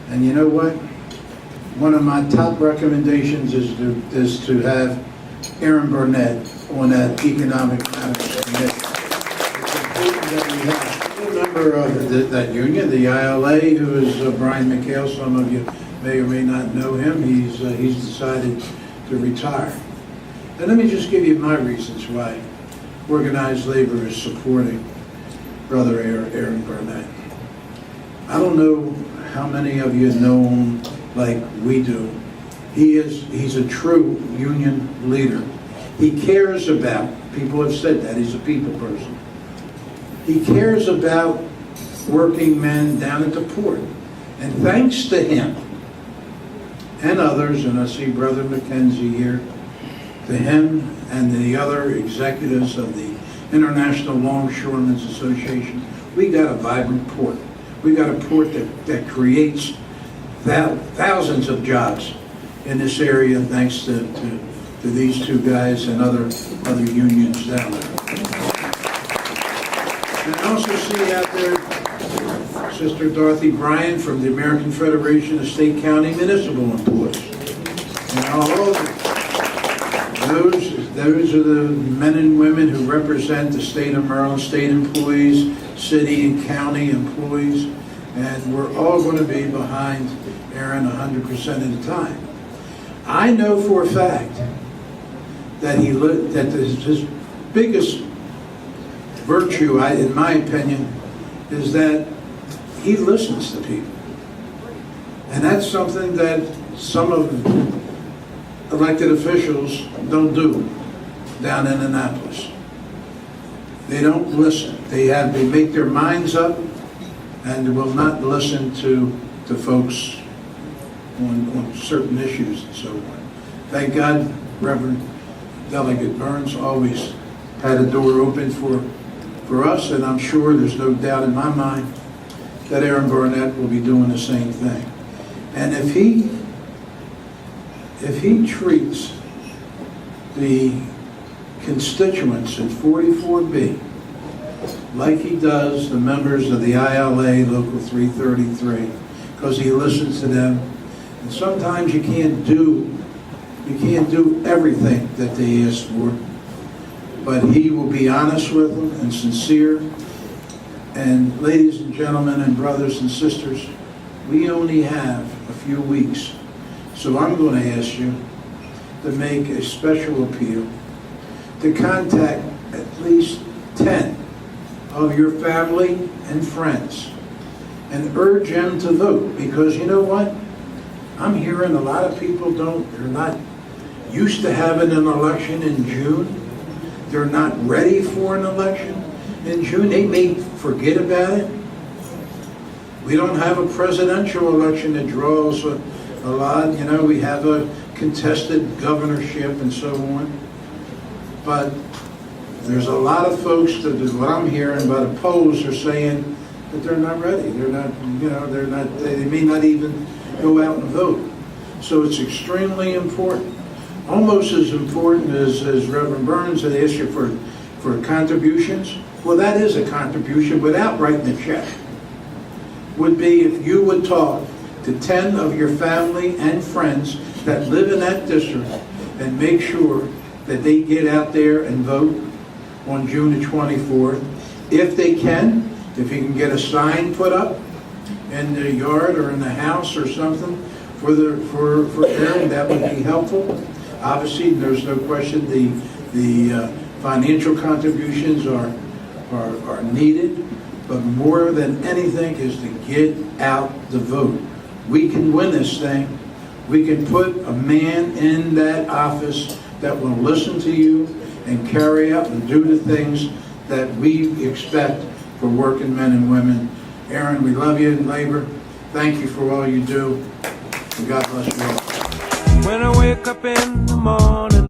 And you know what? One of my top recommendations is to have Aaron Barnett on that Economic Matters Committee. It's important that we have a member of that union, the ILA, who is Brian McHale. Some of you may or may not know him. He's decided to retire. And let me just give you my reasons why organized labor is supporting Brother Aaron Barnett. I don't know how many of you know him like we do. He's a true union leader. He cares about, people have said that, he's a people person. He cares about working men down at the port. And thanks to him and others, and I see Brother McKenzie here, to him and the other executives of the International Longshoremen's Association, we got a vibrant port. We got a port that creates thousands of jobs in this area, thanks to these two guys and other unions down there. And I also see out there Sister Dorothy Bryan from the American Federation of State County Municipal Employees. And all those are the men and women who represent the state of Maryland, state employees, city and county employees, and we're all going to be behind Aaron 100% of the time. I know for a fact that his biggest virtue, in my opinion, is that he listens to people. And that's something that some of elected officials don't do down in Annapolis. They don't listen. They make their minds up and will not listen to folks on certain issues and so on. Thank God, Reverend Delegate Burns always had a door open for us, and I'm sure there's no doubt in my mind that Aaron Barnett will be doing the same thing. And if he treats the constituents at 44B like he does the members of the ILA Local 333, because he listens to them, and sometimes you can't do everything that they ask for, but he will be honest with them and sincere. And ladies and gentlemen and brothers and sisters, we only have a few weeks, so I'm going to ask you to make a special appeal to contact at least 10 of your family and friends and urge them to vote, because you know what? I'm hearing a lot of people they're not used to having an election in June. They're not ready for an election in June. They may forget about it. We don't have a presidential election that draws a lot. You know, we have a contested governorship and so on. But there's a lot of folks that, what I'm hearing by the polls, are saying that they're not ready. They're not, they may not even go out and vote. So it's extremely important. Almost as important as Reverend Burns had asked you for contributions. Well, that is a contribution without writing a check. Would be if you would talk to 10 of your family and friends that live in that district and make sure that they get out there and vote on June the 24th. If they can, if you can get a sign put up in the yard or in the house or something for Aaron, that would be helpful. Obviously, there's no question the financial contributions are needed, but more than anything is to get out the vote. We can win this thing. We can put a man in that office that will listen to you and carry out and do the things that we expect for working men and women. Aaron, we love you in labor. Thank you for all you do. And God bless you all. When I wake up in the morning.